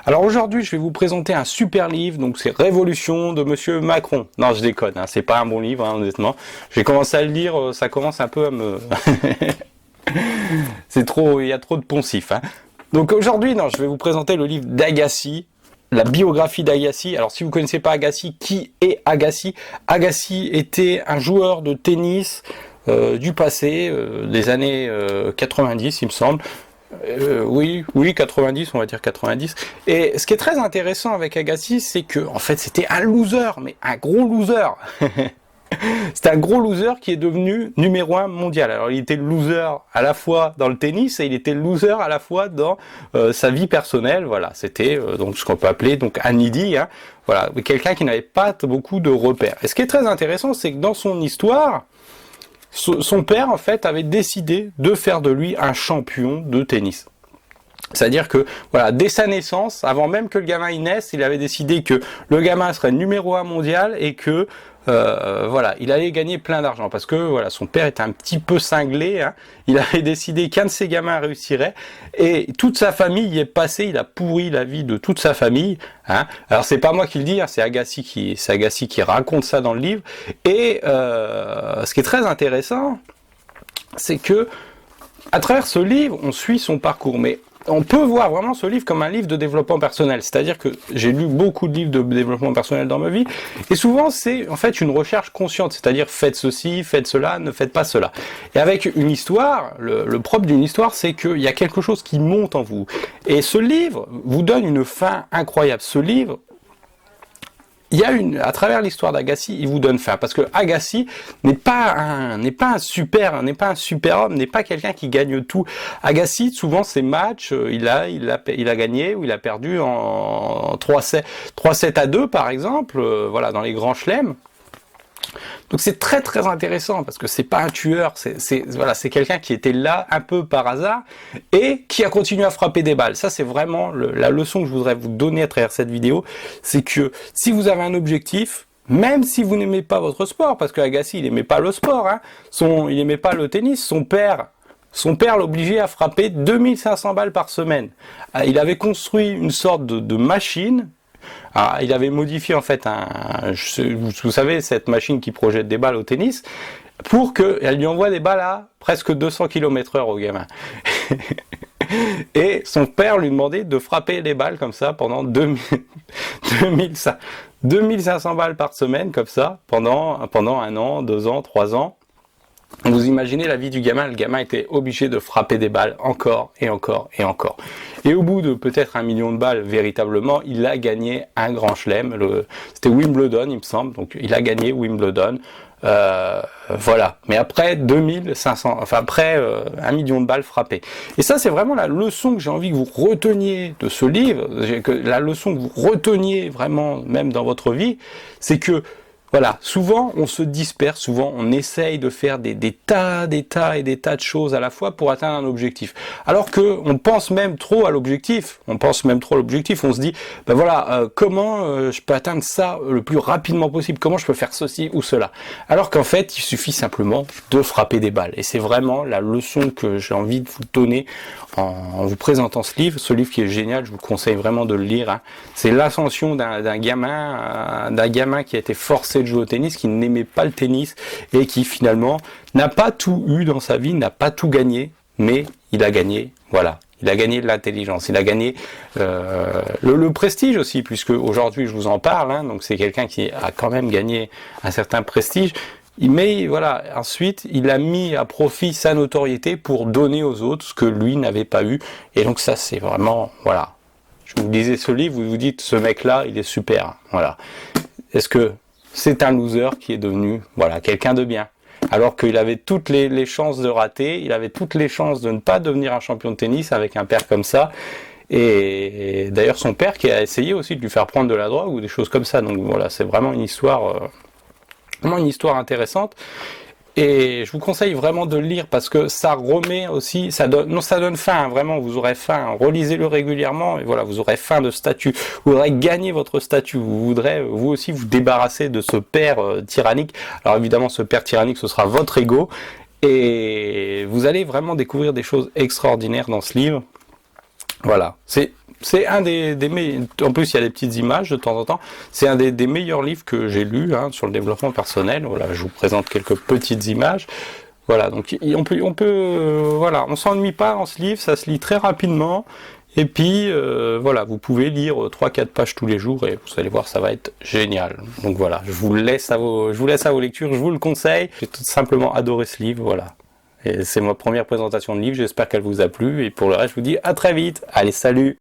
Alors aujourd'hui, je vais vous présenter un super livre, donc c'est Révolution de Monsieur Macron. Non, je déconne, hein, c'est pas un bon livre, hein, honnêtement. J'ai commencé à le lire, ça commence un peu à me... c'est trop, il y a trop de poncifs. Hein. Donc aujourd'hui, non, je vais vous présenter le livre d'Agassi, la biographie d'Agassi. Alors si vous connaissez pas Agassi, qui est Agassi? Agassi était un joueur de tennis du passé, des années 90, il me semble. Oui, 90, on va dire 90. Et ce qui est très intéressant avec Agassi, c'est que, en fait, c'était un loser, mais un gros loser. C'était un gros loser qui est devenu numéro 1 mondial. Alors, il était loser à la fois dans le tennis et il était loser à la fois dans sa vie personnelle. Voilà, c'était donc ce qu'on peut appeler donc un idiot. Hein. Voilà, quelqu'un qui n'avait pas beaucoup de repères. Et ce qui est très intéressant, c'est que dans son histoire, son père, en fait, avait décidé de faire de lui un champion de tennis. C'est-à-dire que, voilà, dès sa naissance, avant même que le gamin y naisse, il avait décidé que le gamin serait numéro 1 mondial et que, voilà, il allait gagner plein d'argent. Parce que, voilà, son père était un petit peu cinglé, hein. Il avait décidé qu'un de ses gamins réussirait et toute sa famille y est passée, il a pourri la vie de toute sa famille, hein. Alors, c'est pas moi qui le dis, hein, c'est Agassi qui raconte ça dans le livre. Et, ce qui est très intéressant, c'est que, à travers ce livre, on suit son parcours. Mais on peut voir vraiment ce livre comme un livre de développement personnel. C'est-à-dire que j'ai lu beaucoup de livres de développement personnel dans ma vie, et souvent c'est en fait une recherche consciente, c'est-à-dire faites ceci, faites cela, ne faites pas cela. Et avec une histoire, le propre d'une histoire, c'est qu'il y a quelque chose qui monte en vous. Et ce livre vous donne une fin incroyable. Ce livre, il y a à travers l'histoire d'Agassi, il vous donne faim, parce que Agassi n'est pas un super homme, n'est pas quelqu'un qui gagne tout. Agassi, souvent ses matchs, il a gagné ou il a perdu en 3-7 à 2 par exemple, voilà, dans les grands chelems. Donc c'est très très intéressant parce que c'est pas un tueur, c'est quelqu'un qui était là un peu par hasard et qui a continué à frapper des balles. Ça c'est vraiment la leçon que je voudrais vous donner à travers cette vidéo, c'est que si vous avez un objectif, même si vous n'aimez pas votre sport, parce que Agassi il aimait pas le sport, hein, il aimait pas le tennis, son père l'obligeait à frapper 2500 balles par semaine. Il avait construit une sorte de machine. Alors, il avait modifié en fait vous savez, cette machine qui projette des balles au tennis, pour qu'elle lui envoie des balles à presque 200 km/h au gamin. Et son père lui demandait de frapper les balles comme ça pendant 2500 balles par semaine, comme ça, pendant 1 an, 2 ans, 3 ans. Vous imaginez la vie du gamin, le gamin était obligé de frapper des balles encore et encore et encore. Et au bout de peut-être 1 million de balles, véritablement, il a gagné un grand chelem. C'était Wimbledon, il me semble, donc il a gagné Wimbledon. Voilà. Mais après 1 million de balles frappées. Et ça, c'est vraiment la leçon que j'ai envie que vous reteniez de ce livre, la leçon que vous reteniez vraiment, même dans votre vie, c'est que voilà, souvent on se disperse, souvent on essaye de faire des tas de choses à la fois pour atteindre un objectif. Alors que on pense même trop à l'objectif, on se dit, ben voilà, comment je peux atteindre ça le plus rapidement possible, comment je peux faire ceci ou cela. Alors qu'en fait, il suffit simplement de frapper des balles. Et c'est vraiment la leçon que j'ai envie de vous donner en vous présentant ce livre qui est génial, je vous conseille vraiment de le lire. Hein. C'est l'ascension d'un gamin qui a été forcé de jouer au tennis, qui n'aimait pas le tennis et qui finalement n'a pas tout eu dans sa vie, n'a pas tout gagné, mais il a gagné, voilà. Il a gagné de l'intelligence, il a gagné le prestige aussi, puisque aujourd'hui je vous en parle, hein, donc c'est quelqu'un qui a quand même gagné un certain prestige. Mais voilà, ensuite, il a mis à profit sa notoriété pour donner aux autres ce que lui n'avait pas eu. Et donc ça, c'est vraiment, voilà. Je vous lisez ce livre, vous vous dites, ce mec-là, il est super. Voilà. Est-ce que c'est un loser qui est devenu, voilà, quelqu'un de bien? Alors qu'il avait toutes les chances de rater, il avait toutes les chances de ne pas devenir un champion de tennis avec un père comme ça. Et d'ailleurs, son père qui a essayé aussi de lui faire prendre de la drogue ou des choses comme ça. Donc voilà, c'est vraiment une histoire... vraiment une histoire intéressante, et je vous conseille vraiment de le lire parce que ça remet aussi, ça donne faim, hein, vraiment, vous aurez faim, relisez-le régulièrement, et voilà, vous aurez faim de statut, vous voudrez gagner votre statut, vous voudrez vous aussi vous débarrasser de ce père tyrannique. Alors évidemment, ce père tyrannique, ce sera votre ego, et vous allez vraiment découvrir des choses extraordinaires dans ce livre. Voilà, c'est c'est un des meilleurs. En plus, il y a des petites images de temps en temps. C'est un des meilleurs livres que j'ai lus sur le développement personnel. Voilà, je vous présente quelques petites images. Voilà, donc voilà, on s'ennuie pas en ce livre, ça se lit très rapidement. Et puis, voilà, vous pouvez lire 3-4 pages tous les jours et vous allez voir, ça va être génial. Donc voilà, je vous laisse à vos lectures, je vous le conseille. J'ai tout simplement adoré ce livre, voilà. Et c'est ma première présentation de livre, j'espère qu'elle vous a plu. Et pour le reste, je vous dis à très vite. Allez, salut!